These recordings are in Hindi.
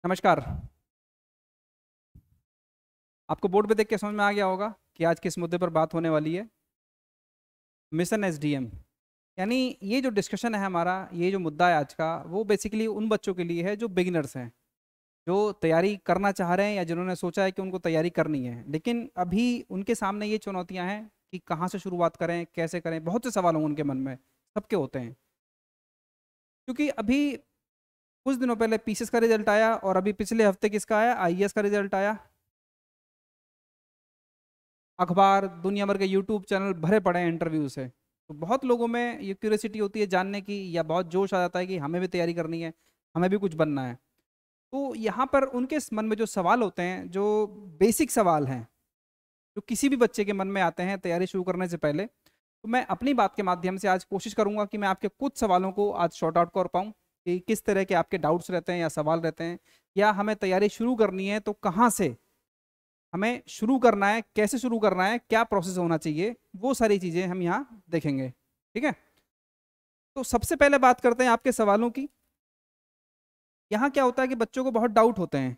नमस्कार। आपको बोर्ड पे देख के समझ में आ गया होगा कि आज किस मुद्दे पर बात होने वाली है। मिशन एसडीएम, यानी ये जो डिस्कशन है हमारा, ये जो मुद्दा है आज का, वो बेसिकली उन बच्चों के लिए है जो बिगिनर्स हैं, जो तैयारी करना चाह रहे हैं या जिन्होंने सोचा है कि उनको तैयारी करनी है, लेकिन अभी उनके सामने ये चुनौतियां हैं कि कहाँ से शुरुआत करें, कैसे करें। बहुत से सवाल होंगे उनके मन में, सबके होते हैं। क्योंकि अभी कुछ दिनों पहले पीसीएस का रिजल्ट आया और अभी पिछले हफ्ते किसका आया, आईएएस का रिजल्ट आया। अखबार, दुनिया भर के यूट्यूब चैनल भरे पड़े हैं इंटरव्यू से। तो बहुत लोगों में ये क्यूरियोसिटी होती है जानने की, या बहुत जोश आ जाता है कि हमें भी तैयारी करनी है, हमें भी कुछ बनना है। तो यहाँ पर उनके मन में जो सवाल होते हैं, जो बेसिक सवाल हैं, जो किसी भी बच्चे के मन में आते हैं तैयारी शुरू करने से पहले, तो मैं अपनी बात के माध्यम से आज कोशिश करूंगा कि मैं आपके कुछ सवालों को आज शॉर्ट आउट कर पाऊँ कि किस तरह के आपके डाउट्स रहते हैं या सवाल रहते हैं, या हमें तैयारी शुरू करनी है तो कहाँ से हमें शुरू करना है, कैसे शुरू करना है, क्या प्रोसेस होना चाहिए, वो सारी चीज़ें हम यहाँ देखेंगे। ठीक है, तो सबसे पहले बात करते हैं आपके सवालों की। यहाँ क्या होता है कि बच्चों को बहुत डाउट होते हैं।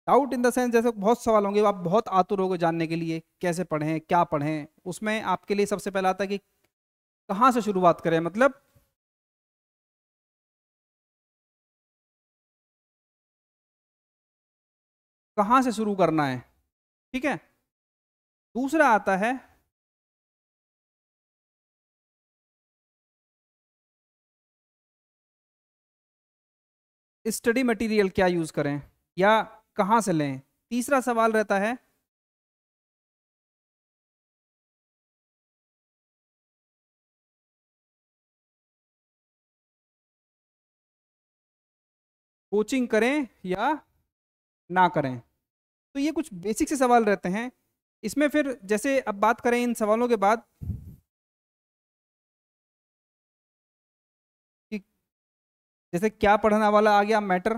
डाउट इन द सेंस, जैसे बहुत सवाल होंगे, आप बहुत आतुर होगे जानने के लिए कैसे पढ़ें, क्या पढ़ें। उसमें आपके लिए सबसे पहला आता है कि कहाँ से शुरुआत करें, मतलब कहाँ से शुरू करना है। ठीक है, दूसरा आता है स्टडी मटेरियल क्या यूज़ करें या कहाँ से लें। तीसरा सवाल रहता है कोचिंग करें या ना करें। तो ये कुछ बेसिक से सवाल रहते हैं। इसमें फिर जैसे अब बात करें इन सवालों के बाद कि जैसे क्या पढ़ने वाला आ गया मैटर।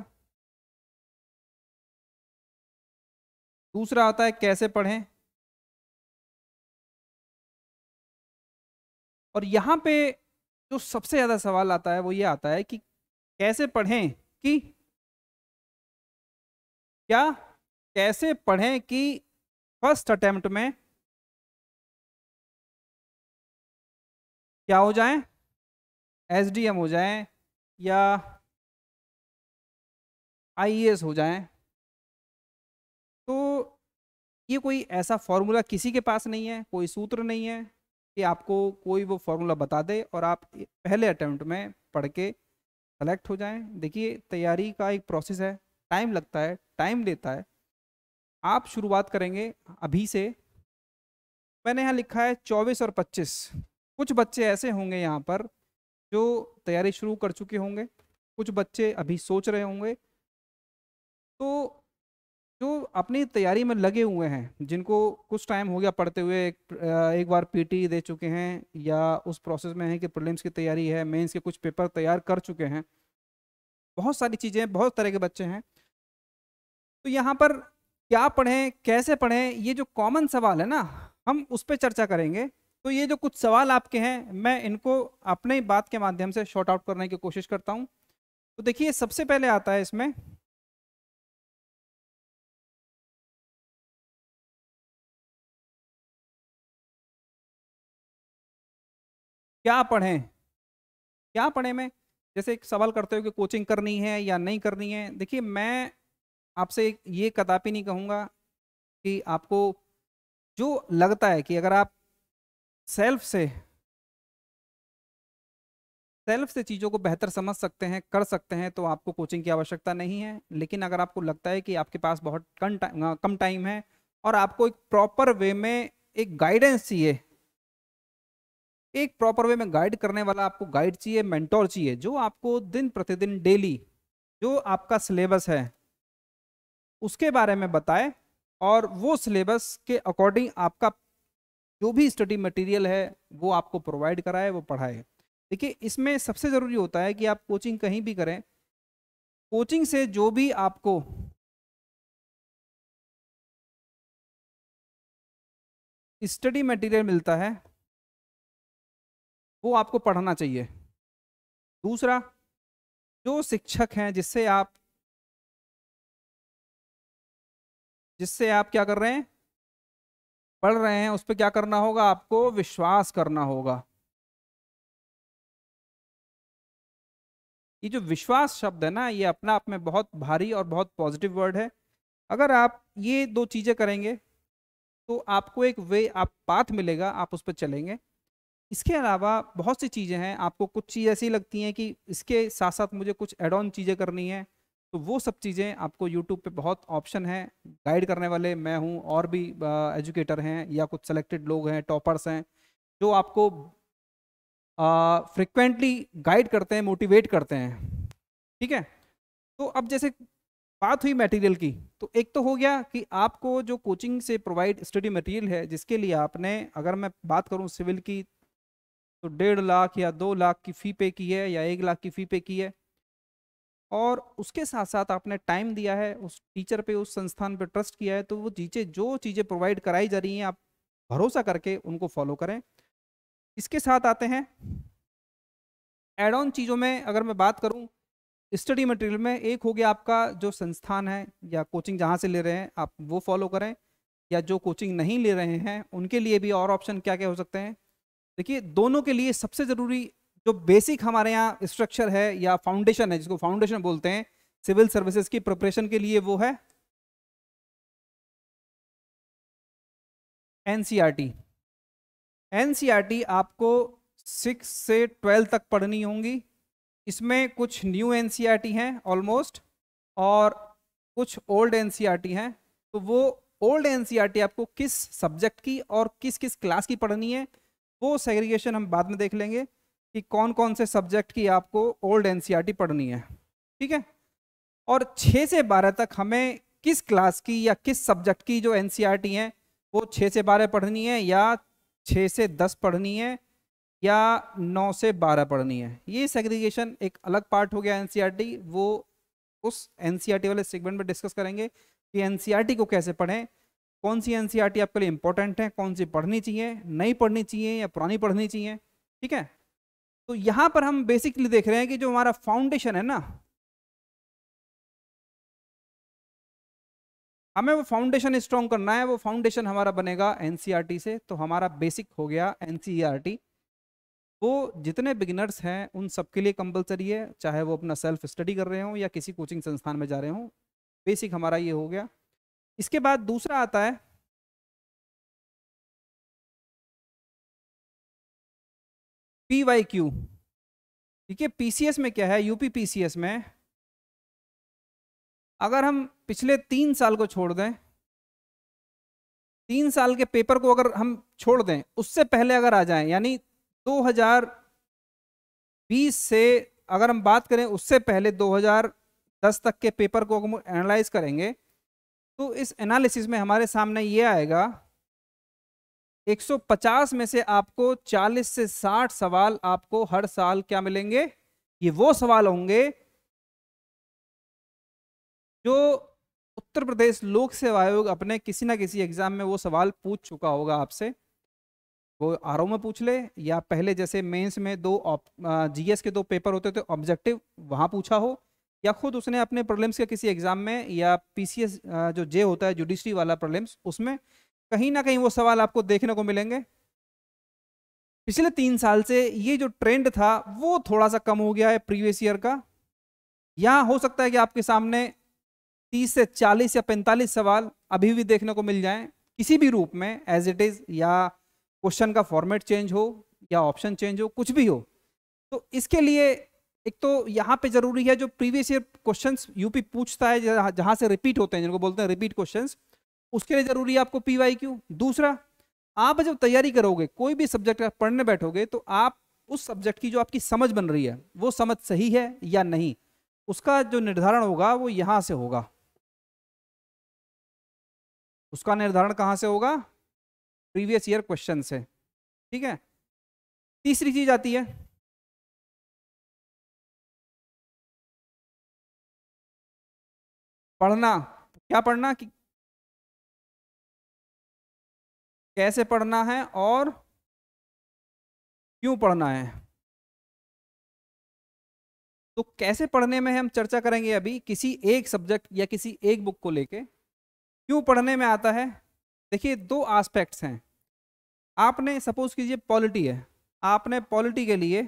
दूसरा आता है कैसे पढ़ें। और यहाँ पे जो सबसे ज़्यादा सवाल आता है वो ये आता है कि कैसे पढ़ें कि क्या, कैसे पढ़ें कि फर्स्ट अटेम्प्ट में क्या हो जाए, एसडीएम हो जाए या आईएएस हो जाए। तो ये कोई ऐसा फॉर्मूला किसी के पास नहीं है, कोई सूत्र नहीं है कि आपको कोई वो फॉर्मूला बता दे और आप पहले अटेम्प्ट में पढ़ के सेलेक्ट हो जाएं। देखिए, तैयारी का एक प्रोसेस है, टाइम लगता है, टाइम लेता है। आप शुरुआत करेंगे अभी से। मैंने यहाँ लिखा है 24 और 25। कुछ बच्चे ऐसे होंगे यहाँ पर जो तैयारी शुरू कर चुके होंगे, कुछ बच्चे अभी सोच रहे होंगे। तो जो अपनी तैयारी में लगे हुए हैं, जिनको कुछ टाइम हो गया पढ़ते हुए, एक बार पीटी दे चुके हैं या उस प्रोसेस में है कि प्रीलिम्स की तैयारी है, मेंस के कुछ पेपर तैयार कर चुके हैं, बहुत सारी चीज़ें, बहुत तरह के बच्चे हैं। तो यहाँ पर क्या पढ़ें, कैसे पढ़ें, ये जो कॉमन सवाल है ना, हम उस पर चर्चा करेंगे। तो ये जो कुछ सवाल आपके हैं, मैं इनको अपने बात के माध्यम से शॉर्ट आउट करने की कोशिश करता हूँ। तो देखिए, सबसे पहले आता है इसमें क्या पढ़ें। क्या पढ़ें में, जैसे एक सवाल करते हो कि कोचिंग करनी है या नहीं करनी है। देखिए, मैं आपसे ये कदापि नहीं कहूँगा कि आपको जो लगता है कि अगर आप सेल्फ से सेल्फ से चीज़ों को बेहतर समझ सकते हैं, कर सकते हैं, तो आपको कोचिंग की आवश्यकता नहीं है। लेकिन अगर आपको लगता है कि आपके पास बहुत कम टाइम है और आपको एक प्रॉपर वे में एक गाइडेंस चाहिए, एक प्रॉपर वे में गाइड करने वाला आपको गाइड चाहिए, मेंटोर चाहिए, जो आपको दिन प्रतिदिन डेली जो आपका सिलेबस है उसके बारे में बताए और वो सिलेबस के अकॉर्डिंग आपका जो भी स्टडी मटेरियल है वो आपको प्रोवाइड कराए, वो पढ़ाए। देखिए, इसमें सबसे ज़रूरी होता है कि आप कोचिंग कहीं भी करें, कोचिंग से जो भी आपको स्टडी मटेरियल मिलता है वो आपको पढ़ना चाहिए। दूसरा, जो शिक्षक हैं जिससे आप जिससे आप क्या कर रहे हैं, पढ़ रहे हैं, उस पर क्या करना होगा, आपको विश्वास करना होगा। ये जो विश्वास शब्द है ना, ये अपना आप में बहुत भारी और बहुत पॉजिटिव वर्ड है। अगर आप ये दो चीजें करेंगे तो आपको एक वे, आप पाथ मिलेगा, आप उस पर चलेंगे। इसके अलावा बहुत सी चीज़ें हैं, आपको कुछ चीज़ें ऐसी लगती हैं कि इसके साथ साथ मुझे कुछ एड ऑन चीज़ें करनी है, तो वो सब चीज़ें आपको यूट्यूब पे बहुत ऑप्शन हैं। गाइड करने वाले मैं हूँ, और भी एजुकेटर हैं या कुछ सेलेक्टेड लोग हैं, टॉपर्स हैं, जो आपको फ्रिक्वेंटली गाइड करते हैं, मोटिवेट करते हैं। ठीक है। तो अब जैसे बात हुई मटेरियल की, तो एक तो हो गया कि आपको जो कोचिंग से प्रोवाइड स्टडी मटेरियल है, जिसके लिए आपने, अगर मैं बात करूं सिविल की, तो 1.5 लाख या 2 लाख की फ़ी पे की है, या 1 लाख की फ़ी पे की है, और उसके साथ साथ आपने टाइम दिया है, उस टीचर पे, उस संस्थान पे ट्रस्ट किया है, तो वो चीज़ें, जो चीज़ें प्रोवाइड कराई जा रही हैं, आप भरोसा करके उनको फॉलो करें। इसके साथ आते हैं एड ऑन चीज़ों में। अगर मैं बात करूं स्टडी मटेरियल में, एक हो गया आपका जो संस्थान है या कोचिंग जहाँ से ले रहे हैं आप वो फॉलो करें, या जो कोचिंग नहीं ले रहे हैं उनके लिए भी और ऑप्शन क्या क्या हो सकते हैं। देखिए, दोनों के लिए सबसे ज़रूरी जो बेसिक हमारे यहाँ स्ट्रक्चर है या फाउंडेशन है, जिसको फाउंडेशन बोलते हैं सिविल सर्विसेज की प्रिपरेशन के लिए, वो है एनसीईआरटी। एनसीईआरटी आपको 6 से 12 तक पढ़नी होंगी। इसमें कुछ न्यू एनसीईआरटी हैं ऑलमोस्ट, और कुछ ओल्ड एनसीईआरटी हैं। तो वो ओल्ड एनसीईआरटी आपको किस सब्जेक्ट की और किस किस क्लास की पढ़नी है, वो सेग्रीगेशन हम बाद में देख लेंगे कि कौन कौन से सब्जेक्ट की आपको ओल्ड एनसीईआरटी पढ़नी है। ठीक है। और 6 से 12 तक हमें किस क्लास की या किस सब्जेक्ट की जो एनसीईआरटी हैं, वो 6 से 12 पढ़नी है, या 6 से 10 पढ़नी है, या 9 से 12 पढ़नी है। ये सेग्रीगेशन एक अलग पार्ट हो गया एनसीईआरटी, वो उस एनसीईआरटी वाले सेगमेंट में डिस्कस करेंगे कि एनसीईआरटी को कैसे पढ़ें, कौन सी एनसीईआरटी आपके लिए इंपॉर्टेंट है, कौन सी पढ़नी चाहिए, नहीं पढ़नी चाहिए या पुरानी पढ़नी चाहिए। ठीक है। तो यहाँ पर हम बेसिकली देख रहे हैं कि जो हमारा फाउंडेशन है ना, हमें वो फाउंडेशन स्ट्रॉन्ग करना है। वो फाउंडेशन हमारा बनेगा एनसीईआरटी से। तो हमारा बेसिक हो गया एनसीईआरटी। वो जितने बिगिनर्स हैं उन सबके लिए कंपलसरी है, चाहे वो अपना सेल्फ स्टडी कर रहे हो या किसी कोचिंग संस्थान में जा रहे हो। बेसिक हमारा ये हो गया। इसके बाद दूसरा आता है PYQ। ठीक है। पीसीएस में क्या है, यूपी पीसीएस में अगर हम पिछले 3 साल को छोड़ दें, 3 साल के पेपर को अगर हम छोड़ दें, उससे पहले अगर आ जाएं, यानी 2020 से अगर हम बात करें, उससे पहले 2010 तक के पेपर को हम एनालाइज करेंगे, तो इस एनालिसिस में हमारे सामने ये आएगा 150 में से आपको 40 से 60 सवाल आपको हर साल क्या मिलेंगे, ये वो सवाल होंगे जो उत्तर प्रदेश लोक सेवा आयोग अपने किसी ना किसी एग्जाम में वो सवाल पूछ चुका होगा आपसे। वो आरओ में पूछ ले, या पहले जैसे मेंस में जीएस के 2 पेपर होते थे ऑब्जेक्टिव, वहां पूछा हो, या खुद उसने अपने प्रीलिम्स के किसी एग्जाम में, या पीसीएस जो जे होता है जुडिशरी वाला प्रीलिम्स, उसमें कहीं ना कहीं वो सवाल आपको देखने को मिलेंगे। पिछले 3 साल से ये जो ट्रेंड था वो थोड़ा सा कम हो गया है प्रीवियस ईयर का। यहाँ हो सकता है कि आपके सामने 30 से 40 या 45 सवाल अभी भी देखने को मिल जाएं, किसी भी रूप में, एज इट इज, या क्वेश्चन का फॉर्मेट चेंज हो, या ऑप्शन चेंज हो, कुछ भी हो। तो इसके लिए एक तो यहाँ पे जरूरी है जो प्रीवियस ईयर क्वेश्चंस यूपी पूछता है, जहां से रिपीट होते हैं, जिनको बोलते हैं रिपीट क्वेश्चंस, उसके लिए जरूरी है आपको PYQ। दूसरा, आप जब तैयारी करोगे, कोई भी सब्जेक्ट पढ़ने बैठोगे, तो आप उस सब्जेक्ट की जो आपकी समझ बन रही है, वो समझ सही है या नहीं, उसका जो निर्धारण होगा वो यहां से होगा। उसका निर्धारण कहां से होगा, प्रीवियस ईयर क्वेश्चन से। ठीक है। तीसरी चीज आती है पढ़ना। क्या पढ़ना, कि कैसे पढ़ना है और क्यों पढ़ना है। तो कैसे पढ़ने में हम चर्चा करेंगे अभी किसी एक सब्जेक्ट या किसी एक बुक को लेके, क्यों पढ़ने में आता है? देखिए, दो एस्पेक्ट्स हैं। आपने सपोज कीजिए पॉलिटी है, आपने पॉलिटी के लिए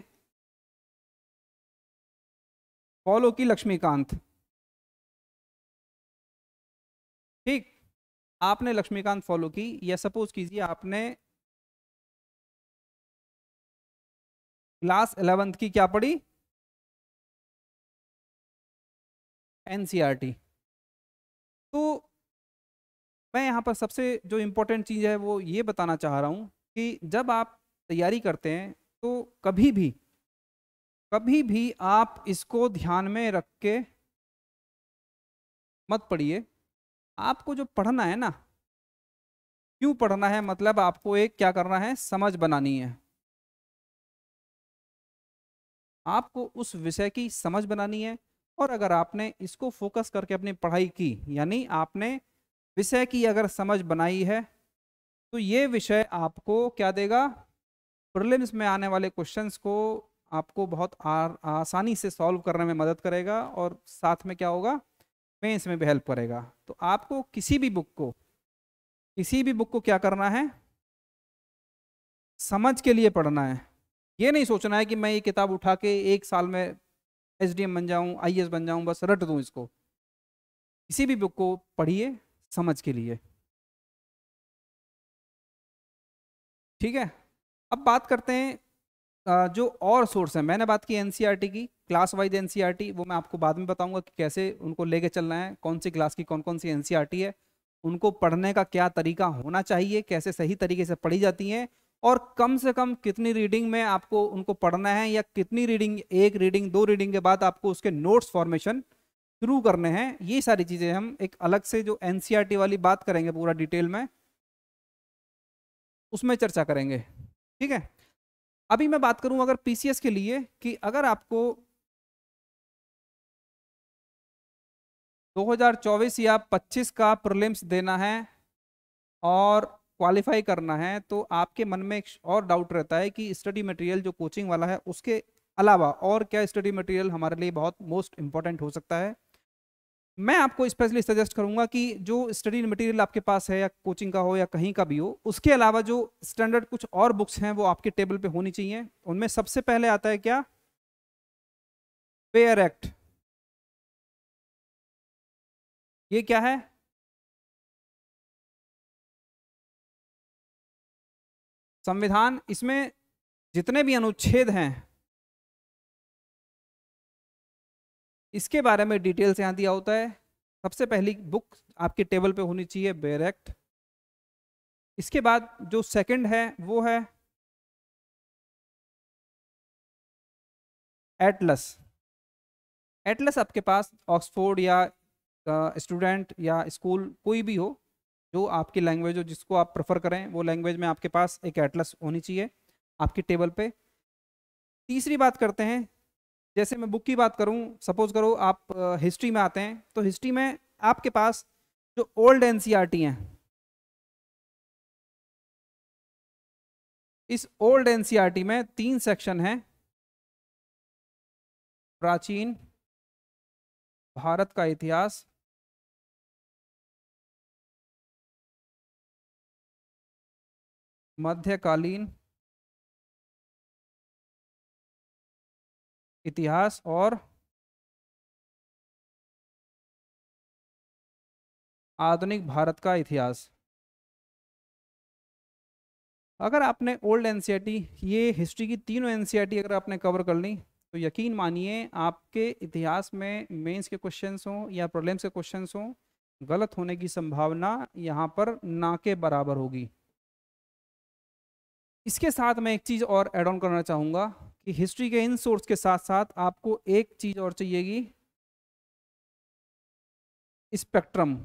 फॉलो की लक्ष्मीकांत, ठीक, आपने लक्ष्मीकांत फॉलो की, या सपोज कीजिए आपने क्लास 11th की क्या पढ़ी? एनसीईआरटी। तो मैं यहाँ पर सबसे जो इम्पोर्टेंट चीज़ है वो ये बताना चाह रहा हूँ कि जब आप तैयारी करते हैं तो कभी भी आप इसको ध्यान में रख के मत पढ़िए। आपको जो पढ़ना है ना, क्यों पढ़ना है, मतलब आपको एक क्या करना है, समझ बनानी है। आपको उस विषय की समझ बनानी है। और अगर आपने इसको फोकस करके अपनी पढ़ाई की, यानी आपने विषय की अगर समझ बनाई है, तो ये विषय आपको क्या देगा, प्रीलिम्स में आने वाले क्वेश्चंस को आपको बहुत आसानी से सॉल्व करने में मदद करेगा, और साथ में क्या होगा, मेंस में भी हेल्प करेगा। तो आपको किसी भी बुक को क्या करना है, समझ के लिए पढ़ना है। ये नहीं सोचना है कि मैं ये किताब उठा के एक साल में एसडीएम बन जाऊं, आईएएस बन जाऊं, बस रट दूं इसको। किसी भी बुक को पढ़िए समझ के लिए, ठीक है। अब बात करते हैं जो और सोर्स है। मैंने बात की एनसीईआरटी की, क्लास वाइज एनसीईआरटी, वो मैं आपको बाद में बताऊंगा कि कैसे उनको लेके चलना है, कौन सी क्लास की कौन कौन सी एनसीईआरटी है, उनको पढ़ने का क्या तरीका होना चाहिए, कैसे सही तरीके से पढ़ी जाती हैं, और कम से कम कितनी रीडिंग में आपको उनको पढ़ना है, या कितनी रीडिंग, एक रीडिंग, दो रीडिंग के बाद आपको उसके नोट्स फॉर्मेशन शुरू करने हैं। ये सारी चीज़ें हम एक अलग से जो एनसीईआरटी वाली बात करेंगे पूरा डिटेल में, उसमें चर्चा करेंगे, ठीक है। अभी मैं बात करूं अगर पीसीएस के लिए, कि अगर आपको 2024 या 25 का प्रीलिम्स देना है और क्वालिफाई करना है, तो आपके मन में एक और डाउट रहता है कि स्टडी मटेरियल जो कोचिंग वाला है उसके अलावा और क्या स्टडी मटेरियल हमारे लिए बहुत मोस्ट इंपॉर्टेंट हो सकता है। मैं आपको स्पेशली सजेस्ट करूंगा कि जो स्टडी मटेरियल आपके पास है, या कोचिंग का हो या कहीं का भी हो, उसके अलावा जो स्टैंडर्ड कुछ और बुक्स हैं वो आपके टेबल पे होनी चाहिए। उनमें सबसे पहले आता है क्या, फेयर एक्ट। ये क्या है, संविधान। इसमें जितने भी अनुच्छेद हैं इसके बारे में डिटेल से यहाँ दिया होता है। सबसे पहली बुक आपके टेबल पे होनी चाहिए बेयर एक्ट। इसके बाद जो सेकंड है वो है एटलस। एटलस आपके पास ऑक्सफोर्ड या स्टूडेंट या स्कूल कोई भी हो, जो आपकी लैंग्वेज हो, जिसको आप प्रेफर करें वो लैंग्वेज में आपके पास एक एटलस होनी चाहिए आपकी टेबल पे। तीसरी बात करते हैं, जैसे मैं बुक की बात करूं, सपोज करो आप हिस्ट्री में आते हैं, तो हिस्ट्री में आपके पास जो ओल्ड एनसीईआरटी हैं, इस ओल्ड एनसीईआरटी में 3 सेक्शन हैं। प्राचीन भारत का इतिहास, मध्यकालीन इतिहास, और आधुनिक भारत का इतिहास। अगर आपने ओल्ड एनसीईआरटी, ये हिस्ट्री की तीनों एनसीईआरटी अगर आपने कवर कर ली, तो यकीन मानिए आपके इतिहास में मेंस के क्वेश्चंस हों या प्रीलिम्स के क्वेश्चंस हों, गलत होने की संभावना यहाँ पर ना के बराबर होगी। इसके साथ मैं एक चीज़ और ऐड ऑन करना चाहूँगा कि हिस्ट्री के इन सोर्स के साथ साथ आपको एक चीज़ और चाहिएगी, स्पेक्ट्रम।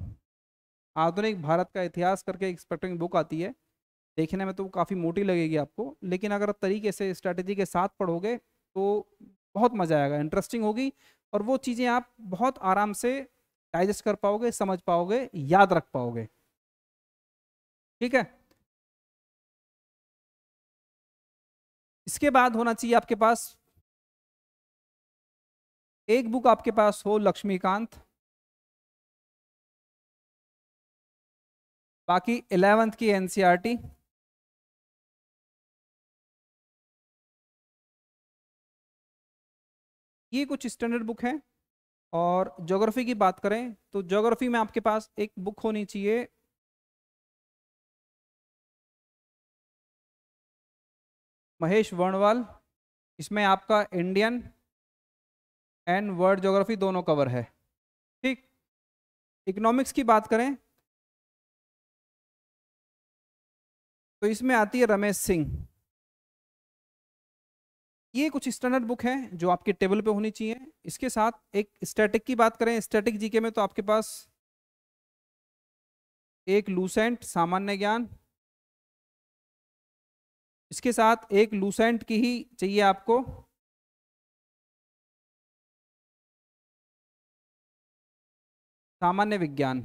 आधुनिक भारत का इतिहास करके एक स्पेक्ट्रम बुक आती है, देखने में तो काफ़ी मोटी लगेगी आपको, लेकिन अगर तरीके से स्ट्रैटेजी के साथ पढ़ोगे तो बहुत मज़ा आएगा, इंटरेस्टिंग होगी, और वो चीज़ें आप बहुत आराम से डाइजेस्ट कर पाओगे, समझ पाओगे, याद रख पाओगे, ठीक है। इसके बाद होना चाहिए आपके पास एक बुक, आपके पास हो लक्ष्मीकांत, बाकी 11th की एनसीईआरटी, ये कुछ स्टैंडर्ड बुक है। और ज्योग्राफी की बात करें तो ज्योग्राफी में आपके पास एक बुक होनी चाहिए, महेश वर्णवाल। इसमें आपका इंडियन एंड वर्ल्ड ज्योग्राफी दोनों कवर है। ठीक। इकोनॉमिक्स की बात करें तो इसमें आती है रमेश सिंह। ये कुछ स्टैंडर्ड बुक है जो आपके टेबल पे होनी चाहिए। इसके साथ एक स्टैटिक की बात करें, स्टैटिक जीके में तो आपके पास एक लूसेंट सामान्य ज्ञान, इसके साथ एक लूसेंट की ही चाहिए आपको सामान्य विज्ञान।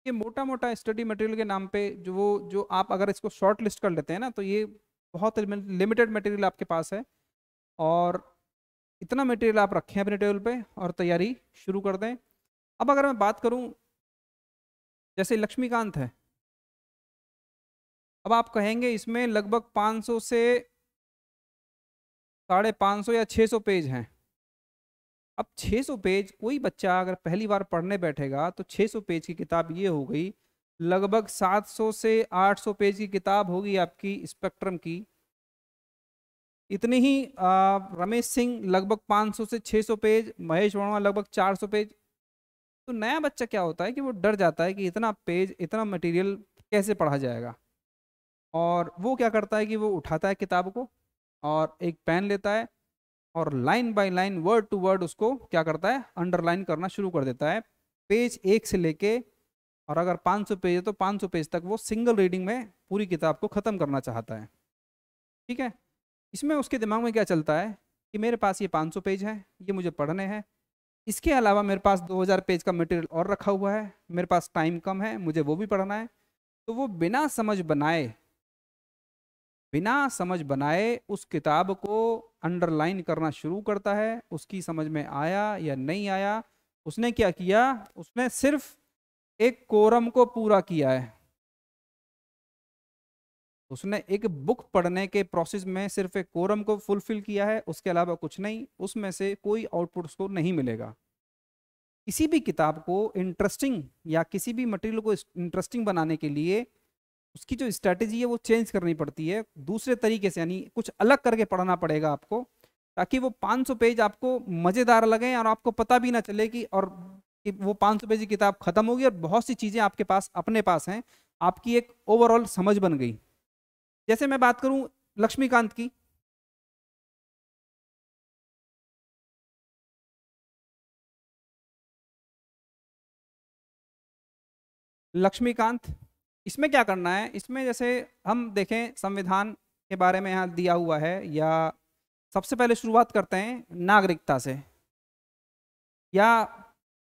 ये मोटा मोटा स्टडी मटेरियल के नाम पे जो आप अगर इसको शॉर्ट लिस्ट कर लेते हैं ना, तो ये बहुत लिमिटेड मटेरियल आपके पास है। और इतना मटेरियल आप रखें अपने टेबल पे और तैयारी शुरू कर दें। अब अगर मैं बात करूं, जैसे लक्ष्मीकांत है, अब आप कहेंगे इसमें लगभग 500 से 550 या 600 पेज हैं। अब 600 पेज, कोई बच्चा अगर पहली बार पढ़ने बैठेगा तो 600 पेज की किताब ये हो गई, लगभग 700 से 800 पेज की किताब होगी आपकी स्पेक्ट्रम की। इतनी ही रमेश सिंह लगभग 500 से 600 पेज, महेश वर्मा लगभग 400 पेज। तो नया बच्चा क्या होता है कि वो डर जाता है कि इतना पेज, इतना मटेरियल कैसे पढ़ा जाएगा। और वो क्या करता है कि वो उठाता है किताब को और एक पेन लेता है और line by line, word to word उसको क्या करता है, अंडरलाइन करना शुरू कर देता है, पेज एक से लेके। और अगर 500 पेज है तो 500 पेज तक वो सिंगल रीडिंग में पूरी किताब को ख़त्म करना चाहता है। ठीक है। इसमें उसके दिमाग में क्या चलता है कि मेरे पास ये 500 पेज है, ये मुझे पढ़ने हैं, इसके अलावा मेरे पास 2000 पेज का मटेरियल और रखा हुआ है, मेरे पास टाइम कम है, मुझे वो भी पढ़ना है। तो वो बिना समझ बनाए उस किताब को अंडरलाइन करना शुरू करता है। उसकी समझ में आया या नहीं आया, उसने क्या किया, उसने सिर्फ एक कोरम को पूरा किया है। उसने एक बुक पढ़ने के प्रोसेस में सिर्फ एक कोरम को फुलफिल किया है, उसके अलावा कुछ नहीं, उसमें से कोई आउटपुट उसको नहीं मिलेगा। किसी भी किताब को इंटरेस्टिंग या किसी भी मटेरियल को इंटरेस्टिंग बनाने के लिए उसकी जो स्ट्रैटेजी है वो चेंज करनी पड़ती है, दूसरे तरीके से, यानी कुछ अलग करके पढ़ना पड़ेगा आपको, ताकि वो 500 पेज आपको मज़ेदार लगे और आपको पता भी ना चले कि वो 500 पेज की किताब खत्म होगी और बहुत सी चीज़ें आपके पास अपने पास हैं, आपकी एक ओवरऑल समझ बन गई। जैसे मैं बात करूं लक्ष्मीकांत की, लक्ष्मीकांत इसमें क्या करना है, इसमें जैसे हम देखें संविधान के बारे में यहाँ दिया हुआ है, या सबसे पहले शुरुआत करते हैं नागरिकता से, या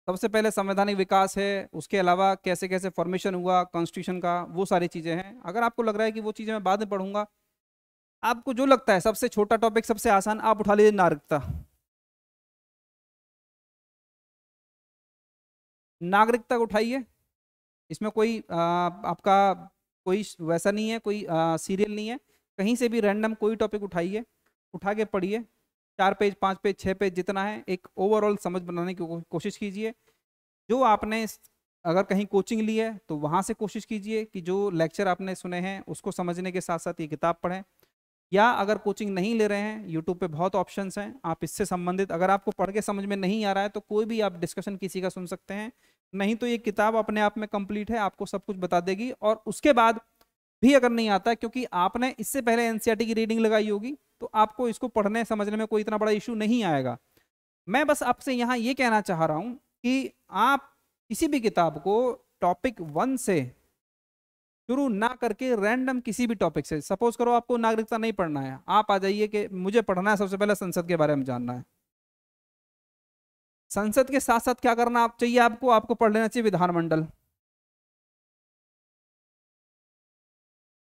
सबसे पहले संवैधानिक विकास है, उसके अलावा कैसे कैसे फॉर्मेशन हुआ कॉन्स्टिट्यूशन का, वो सारी चीज़ें हैं। अगर आपको लग रहा है कि वो चीज़ें मैं बाद में पढ़ूंगा, आपको जो लगता है सबसे छोटा टॉपिक, सबसे आसान, आप उठा लीजिए नागरिकता। नागरिकता को उठाइए। इसमें कोई आपका कोई वैसा नहीं है, कोई सीरियल नहीं है, कहीं से भी रैंडम कोई टॉपिक उठाइए, उठा के पढ़िए, 4 पेज 5 पेज 6 पेज जितना है, एक ओवरऑल समझ बनाने की कोशिश कीजिए। जो आपने अगर कहीं कोचिंग ली है तो वहाँ से कोशिश कीजिए कि जो लेक्चर आपने सुने हैं उसको समझने के साथ साथ ये किताब पढ़ें। या अगर कोचिंग नहीं ले रहे हैं, यूट्यूब पे बहुत ऑप्शंस हैं, आप इससे संबंधित, अगर आपको पढ़ के समझ में नहीं आ रहा है तो कोई भी आप डिस्कशन किसी का सुन सकते हैं। नहीं तो ये किताब अपने आप में कंप्लीट है, आपको सब कुछ बता देगी। और उसके बाद भी अगर नहीं आता, क्योंकि आपने इससे पहले एनसीईआरटी की रीडिंग लगाई होगी, तो आपको इसको पढ़ने समझने में कोई इतना बड़ा इशू नहीं आएगा। मैं बस आपसे यहाँ ये कहना चाह रहा हूँ कि आप किसी भी किताब को टॉपिक 1 से शुरू ना करके रैंडम किसी भी टॉपिक से, सपोज करो आपको नागरिकता नहीं पढ़ना है, आप आ जाइए कि मुझे पढ़ना है सबसे पहले संसद के बारे में जानना है। संसद के साथ साथ क्या करना आप चाहिए, आपको आपको पढ़ लेना चाहिए विधानमंडल।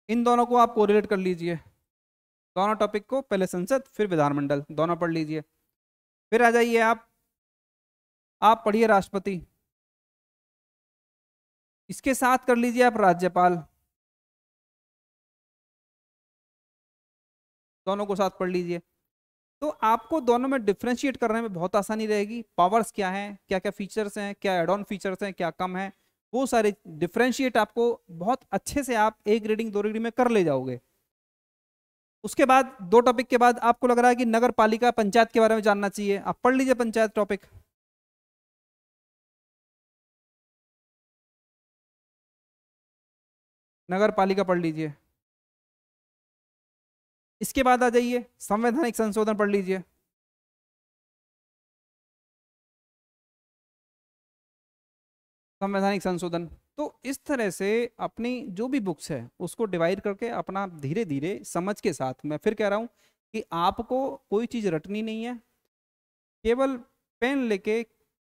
इन दोनों को आप कोरिलेट कर लीजिए, दोनों टॉपिक को, पहले संसद फिर विधानमंडल, दोनों पढ़ लीजिए। फिर आ जाइए आप पढ़िए राष्ट्रपति। इसके साथ कर लीजिए आप राज्यपाल, दोनों को साथ पढ़ लीजिए। तो आपको दोनों में डिफ्रेंशिएट करने में बहुत आसानी रहेगी। पावर्स क्या हैं, क्या क्या फीचर्स हैं, क्या एड ऑन फीचर्स हैं, क्या कम है, वो सारे डिफ्रेंशिएट आपको बहुत अच्छे से आप एक रीडिंग दो रीडिंग में कर ले जाओगे। उसके बाद दो टॉपिक के बाद आपको लग रहा है कि नगर पालिका पंचायत के बारे में जानना चाहिए, आप पढ़ लीजिए पंचायत टॉपिक। नगर पालिका पढ़ लीजिए। इसके बाद आ जाइए संवैधानिक संशोधन पढ़ लीजिए। संवैधानिक संशोधन। तो इस तरह से अपनी जो भी बुक्स है उसको डिवाइड करके अपना धीरे धीरे समझ के साथ, मैं फिर कह रहा हूँ कि आपको कोई चीज़ रटनी नहीं है, केवल पेन लेके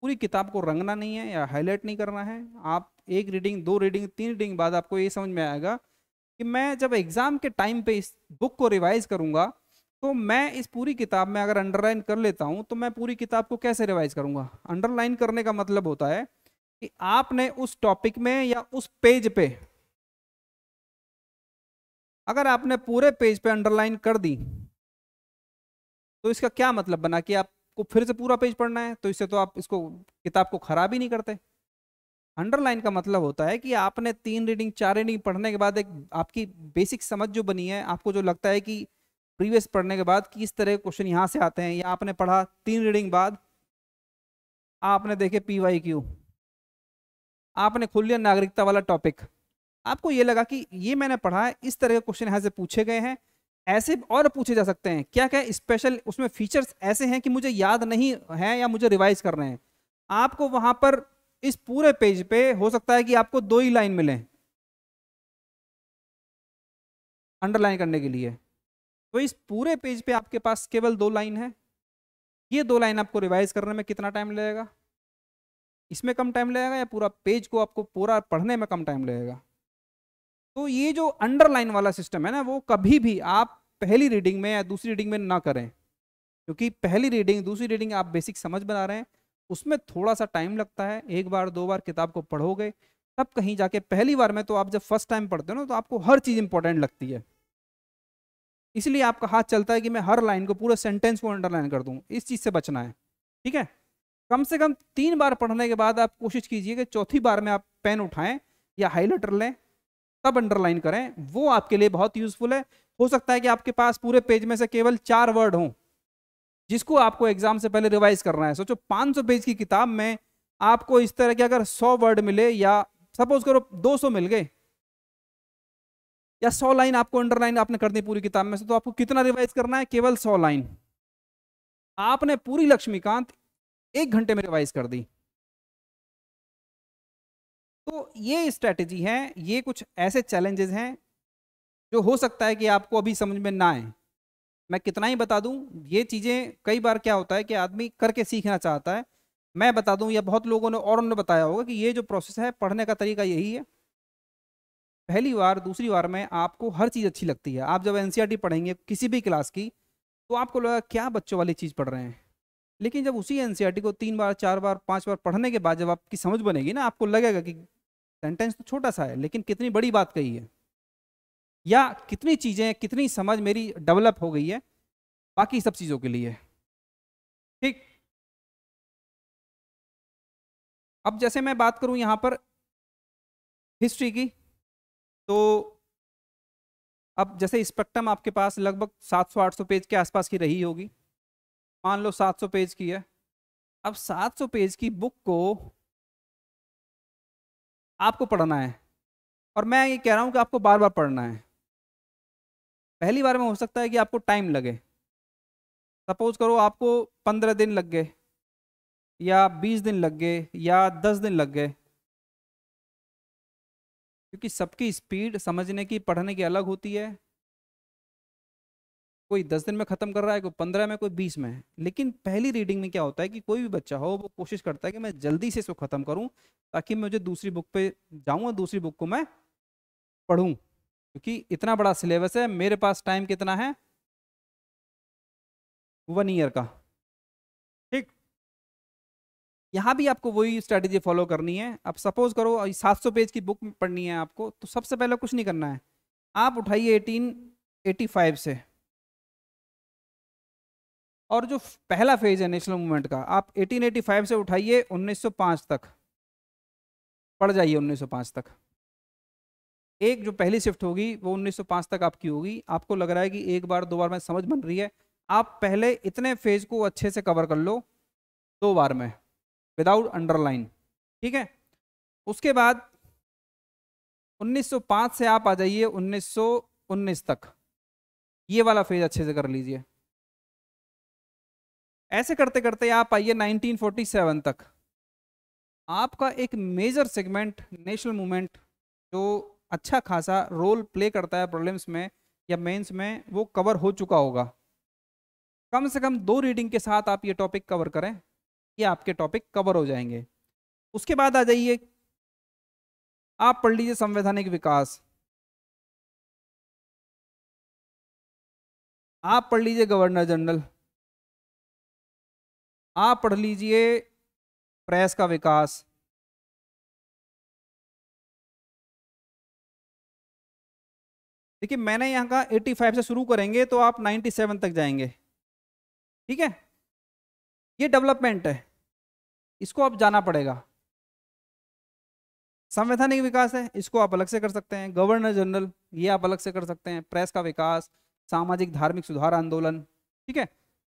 पूरी किताब को रंगना नहीं है या हाईलाइट नहीं करना है। आप एक रीडिंग, दो रीडिंग, तीन रीडिंग बाद आपको ये समझ में आएगा कि मैं जब एग्जाम के टाइम पे इस बुक को रिवाइज करूंगा तो मैं इस पूरी किताब में अगर अंडरलाइन कर लेता हूं तो मैं पूरी किताब को कैसे रिवाइज करूंगा। अंडरलाइन करने का मतलब होता है कि आपने उस टॉपिक में या उस पेज पे, अगर आपने पूरे पेज पे अंडरलाइन कर दी तो इसका क्या मतलब बना कि आपको फिर से पूरा पेज पढ़ना है, तो इससे तो आप इसको किताब को खराब ही नहीं करते। अंडरलाइन का मतलब होता है कि आपने तीन रीडिंग चार रीडिंग पढ़ने के बाद एक आपकी बेसिक समझ जो बनी है, आपको जो लगता है कि प्रीवियस पढ़ने के बाद कि इस तरह के क्वेश्चन यहाँ से आते हैं, या आपने पढ़ा तीन रीडिंग बाद आपने देखे PYQ, आपने खोल लिया नागरिकता वाला टॉपिक, आपको ये लगा कि ये मैंने पढ़ा है, इस तरह के क्वेश्चन यहाँ से पूछे गए हैं, ऐसे और पूछे जा सकते हैं, क्या क्या स्पेशल उसमें फीचर्स ऐसे हैं कि मुझे याद नहीं है या मुझे रिवाइज करने हैं। आपको वहां पर इस पूरे पेज पे हो सकता है कि आपको दो ही लाइन मिले अंडरलाइन करने के लिए, तो इस पूरे पेज पे आपके पास केवल दो लाइन है। ये दो लाइन आपको रिवाइज करने में कितना टाइम लगेगा, इसमें कम टाइम लगेगा या पूरा पेज को आपको पूरा पढ़ने में कम टाइम लगेगा। तो ये जो अंडरलाइन वाला सिस्टम है ना, वो कभी भी आप पहली रीडिंग में या दूसरी रीडिंग में ना करें, क्योंकि पहली रीडिंग दूसरी रीडिंग आप बेसिक समझ बना रहे हैं, उसमें थोड़ा सा टाइम लगता है। एक बार दो बार किताब को पढ़ोगे तब कहीं जाके, पहली बार में तो आप जब फर्स्ट टाइम पढ़ते हो ना तो आपको हर चीज़ इंपॉर्टेंट लगती है, इसलिए आपका हाथ चलता है कि मैं हर लाइन को, पूरे सेंटेंस को अंडरलाइन कर दूं। इस चीज़ से बचना है, ठीक है। कम से कम तीन बार पढ़ने के बाद आप कोशिश कीजिए कि चौथी बार में आप पेन उठाएं या हाईलाइटर लें तब अंडरलाइन करें, वो आपके लिए बहुत यूजफुल है। हो सकता है कि आपके पास पूरे पेज में से केवल 4 वर्ड हों जिसको आपको एग्जाम से पहले रिवाइज करना है। सोचो 500 पेज की किताब में आपको इस तरह के अगर 100 वर्ड मिले, या सपोज करो 200 मिल गए, या 100 लाइन आपको अंडरलाइन आपने कर दी पूरी किताब में से, तो आपको कितना रिवाइज करना है, केवल 100 लाइन। आपने पूरी लक्ष्मीकांत 1 घंटे में रिवाइज कर दी। तो ये स्ट्रेटेजी है, ये कुछ ऐसे चैलेंजेस हैं जो हो सकता है कि आपको अभी समझ में ना आए। मैं कितना ही बता दूं, ये चीजें कई बार क्या होता है कि आदमी करके सीखना चाहता है। मैं बता दूं या बहुत लोगों ने और ने बताया होगा कि ये जो प्रोसेस है पढ़ने का तरीका यही है। पहली बार दूसरी बार में आपको हर चीज़ अच्छी लगती है। आप जब एनसीईआरटी पढ़ेंगे किसी भी क्लास की तो आपको लगेगा क्या बच्चों वाली चीज़ पढ़ रहे हैं, लेकिन जब उसी एनसीईआरटी को 3 बार 4 बार 5 बार पढ़ने के बाद जब आपकी समझ बनेगी ना, आपको लगेगा कि सेंटेंस तो छोटा सा है लेकिन कितनी बड़ी बात कही है, या कितनी चीज़ें, कितनी समझ मेरी डेवलप हो गई है बाकी सब चीज़ों के लिए। ठीक। अब जैसे मैं बात करूं यहाँ पर हिस्ट्री की, तो अब जैसे स्पेक्ट्रम आपके पास लगभग 700-800 पेज के आसपास की रही होगी, मान लो 700 पेज की है। अब 700 पेज की बुक को आपको पढ़ना है, और मैं ये कह रहा हूँ कि आपको बार बार पढ़ना है। पहली बार में हो सकता है कि आपको टाइम लगे, सपोज करो आपको 15 दिन लग गए, या 20 दिन लग गए, या 10 दिन लग गए, क्योंकि सबकी स्पीड समझने की, पढ़ने की अलग होती है। कोई 10 दिन में ख़त्म कर रहा है, कोई 15 में, कोई 20 में। लेकिन पहली रीडिंग में क्या होता है कि कोई भी बच्चा हो वो कोशिश करता है कि मैं जल्दी से इसको ख़त्म करूं ताकि मुझे दूसरी बुक पे जाऊं और दूसरी बुक को मैं पढ़ूं, क्योंकि इतना बड़ा सिलेबस है, मेरे पास टाइम कितना है, 1 ईयर का। ठीक। यहाँ भी आपको वही स्ट्रैटेजी फॉलो करनी है। अब सपोज करो 700 पेज की बुक पढ़नी है आपको, तो सबसे पहले कुछ नहीं करना है, आप उठाइए 1885 से, और जो पहला फेज है नेशनल मूवमेंट का, आप 1885 से उठाइए 1905 तक, पढ़ जाइए 1905 तक। एक जो पहली शिफ्ट होगी वो 1905 तक आपकी होगी। आपको लग रहा है कि एक बार दो बार में समझ बन रही है, आप पहले इतने फेज को अच्छे से कवर कर लो 2 बार में, विदाउट अंडरलाइन, ठीक है। उसके बाद 1905 से आप आ जाइए 1919 तक, ये वाला फेज अच्छे से कर लीजिए। ऐसे करते करते आप आइए 1947 तक। आपका एक मेजर सेगमेंट नेशनल मूवमेंट जो अच्छा खासा रोल प्ले करता है प्रीलिम्स में या मेंस में, वो कवर हो चुका होगा। कम से कम 2 रीडिंग के साथ आप ये टॉपिक कवर करें, ये आपके टॉपिक कवर हो जाएंगे। उसके बाद आ जाइए, आप पढ़ लीजिए संवैधानिक विकास, आप पढ़ लीजिए गवर्नर जनरल, आप पढ़ लीजिए प्रेस का विकास, देखिए मैंने यहाँ का 85 से शुरू करेंगे तो आप 97 तक जाएंगे, ठीक है। ये डेवलपमेंट है, इसको आप जाना पड़ेगा। संवैधानिक विकास है, इसको आप अलग से कर सकते हैं। गवर्नर जनरल, ये आप अलग से कर सकते हैं। प्रेस का विकास, सामाजिक धार्मिक सुधार आंदोलन, ठीक है।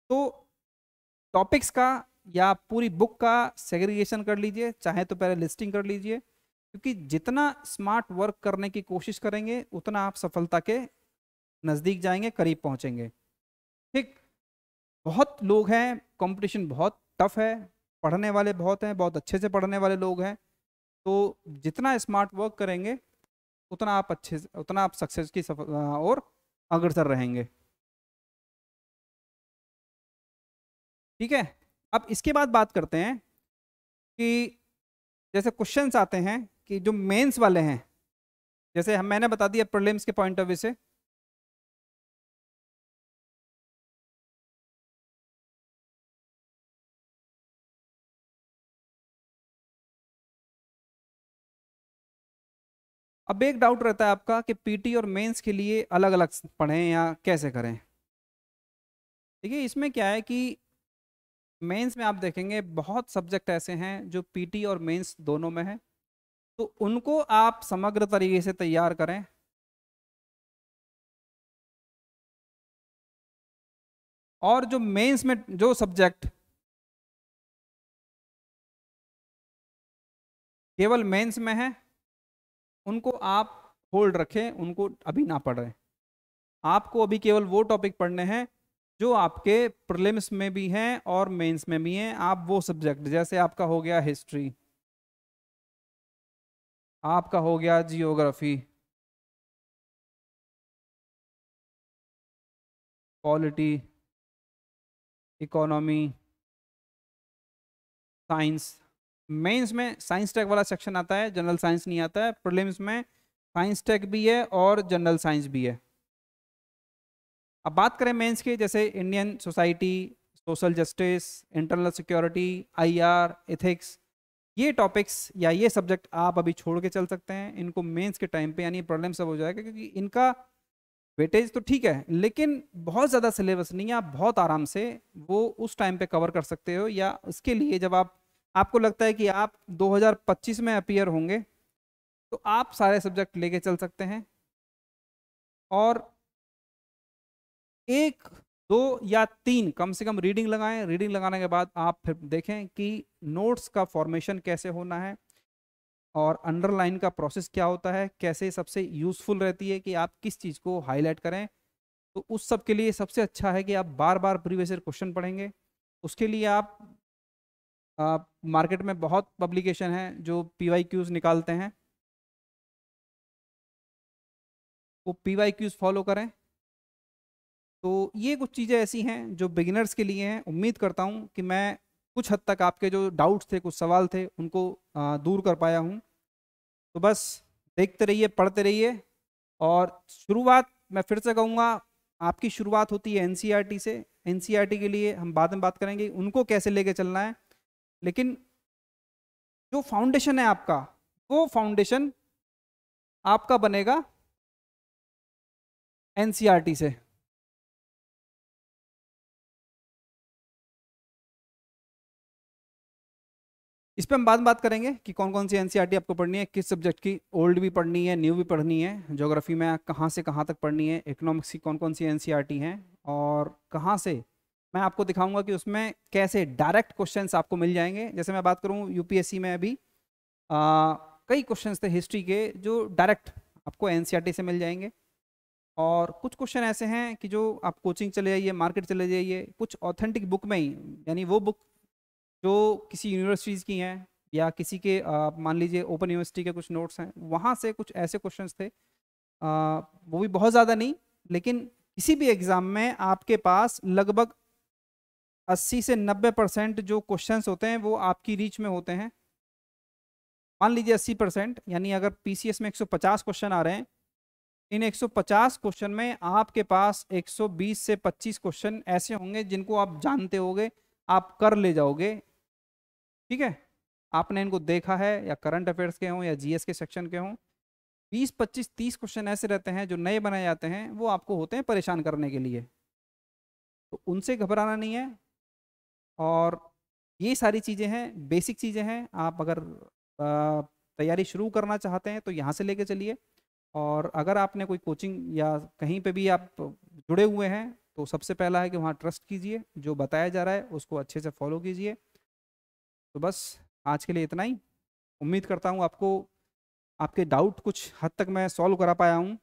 तो टॉपिक्स का या पूरी बुक का सेग्रीगेशन कर लीजिए, चाहे तो पहले लिस्टिंग कर लीजिए, क्योंकि जितना स्मार्ट वर्क करने की कोशिश करेंगे उतना आप सफलता के नज़दीक जाएंगे, करीब पहुंचेंगे, ठीक। बहुत लोग हैं, कंपटीशन बहुत टफ है, पढ़ने वाले बहुत हैं, बहुत अच्छे से पढ़ने वाले लोग हैं, तो जितना स्मार्ट वर्क करेंगे उतना आप उतना आप सक्सेस की और अग्रसर रहेंगे, ठीक है। अब इसके बाद बात करते हैं कि जैसे क्वेश्चंस आते हैं कि जो मेंस वाले हैं, जैसे हम मैंने बता दिया प्रीलिम्स के पॉइंट ऑफ व्यू से, अब एक डाउट रहता है आपका कि पीटी और मेंस के लिए अलग अलग पढ़ें या कैसे करें। देखिए इसमें क्या है कि मेंस में आप देखेंगे बहुत सब्जेक्ट ऐसे हैं जो पीटी और मेंस दोनों में है, तो उनको आप समग्र तरीके से तैयार करें। और जो मेंस में जो सब्जेक्ट केवल मेंस में है उनको आप होल्ड रखें, उनको अभी ना पढ़ें। आपको अभी केवल वो टॉपिक पढ़ने हैं जो आपके प्रीलिम्स में भी हैं और मेंस में भी हैं। आप वो सब्जेक्ट, जैसे आपका हो गया हिस्ट्री, आपका हो गया geography, polity, economy, science. Mains में साइंस टेक वाला सेक्शन आता है, जनरल साइंस नहीं आता है। प्रीलिम्स में साइंस टेक भी है और जनरल साइंस भी है। अब बात करें मेंस के, जैसे Indian society, social justice, internal security, IR, ethics, ये टॉपिक्स या ये सब्जेक्ट आप अभी छोड़ के चल सकते हैं। इनको मेंस के टाइम पे यानी प्रॉब्लम सब हो जाएगा, क्योंकि इनका वेटेज तो ठीक है लेकिन बहुत ज़्यादा सिलेबस नहीं है। आप बहुत आराम से वो उस टाइम पे कवर कर सकते हो, या उसके लिए जब आपको लगता है कि आप 2025 में अपीयर होंगे तो आप सारे सब्जेक्ट लेके चल सकते हैं। और 1, 2 या 3 कम से कम रीडिंग लगाएं। रीडिंग लगाने के बाद आप फिर देखें कि नोट्स का फॉर्मेशन कैसे होना है और अंडरलाइन का प्रोसेस क्या होता है, कैसे सबसे यूज़फुल रहती है कि आप किस चीज़ को हाईलाइट करें। तो उस सब के लिए सबसे अच्छा है कि आप बार बार प्रीवियस ईयर क्वेश्चन पढ़ेंगे। उसके लिए आप मार्केट में बहुत पब्लिकेशन है जो PYQs निकालते हैं, वो PYQs फॉलो करें। तो ये कुछ चीज़ें ऐसी हैं जो बिगिनर्स के लिए हैं। उम्मीद करता हूँ कि मैं कुछ हद तक आपके जो डाउट्स थे, कुछ सवाल थे, उनको दूर कर पाया हूँ। तो बस देखते रहिए, पढ़ते रहिए। और शुरुआत मैं फिर से कहूँगा, आपकी शुरुआत होती है NCERT से। NCERT के लिए हम बाद में बात करेंगे उनको कैसे लेके चलना है, लेकिन जो फाउंडेशन है आपका, वो फाउंडेशन आपका बनेगा एनसीईआरटी से। इस पे हम बाद में बात करेंगे कि कौन कौन सी एनसीईआरटी आपको पढ़नी है, किस सब्जेक्ट की, ओल्ड भी पढ़नी है, न्यू भी पढ़नी है, ज्योग्राफी में कहाँ से कहाँ तक पढ़नी है, इकोनॉमिक्स की कौन कौन सी एनसीईआरटी हैं, और कहाँ से मैं आपको दिखाऊंगा कि उसमें कैसे डायरेक्ट क्वेश्चंस आपको मिल जाएंगे। जैसे मैं बात करूँ यूपीएससी में अभी कई क्वेश्चंस थे हिस्ट्री के जो डायरेक्ट आपको एनसीईआरटी से मिल जाएंगे, और कुछ क्वेश्चन ऐसे हैं कि जो आप कोचिंग चले जाइए, मार्केट चले जाइए, कुछ ऑथेंटिक बुक में ही, यानी वो बुक जो किसी यूनिवर्सिटीज़ की हैं या किसी के मान लीजिए ओपन यूनिवर्सिटी के कुछ नोट्स हैं, वहाँ से कुछ ऐसे क्वेश्चंस थे, वो भी बहुत ज़्यादा नहीं, लेकिन किसी भी एग्ज़ाम में आपके पास लगभग 80 से 90% जो क्वेश्चंस होते हैं वो आपकी रीच में होते हैं। मान लीजिए 80%, यानी अगर पीसीएस में 150 क्वेश्चन आ रहे हैं, इन 150 क्वेश्चन में आपके पास 120 से 25 क्वेश्चन ऐसे होंगे जिनको आप जानते होगे, आप कर ले जाओगे। ठीक है, आपने इनको देखा है, या करंट अफेयर्स के हों या जीएस के सेक्शन के हों। 20, 25, 30 क्वेश्चन ऐसे रहते हैं जो नए बनाए जाते हैं, वो आपको होते हैं परेशान करने के लिए, तो उनसे घबराना नहीं है। और ये सारी चीज़ें हैं, बेसिक चीज़ें हैं। आप अगर तैयारी शुरू करना चाहते हैं तो यहाँ से लेके चलिए, और अगर आपने कोई कोचिंग या कहीं पे भी आप जुड़े हुए हैं तो सबसे पहला है कि वहाँ ट्रस्ट कीजिए, जो बताया जा रहा है उसको अच्छे से फॉलो कीजिए। तो बस आज के लिए इतना ही। उम्मीद करता हूँ आपको आपके डाउट कुछ हद तक मैं सॉल्व करा पाया हूँ।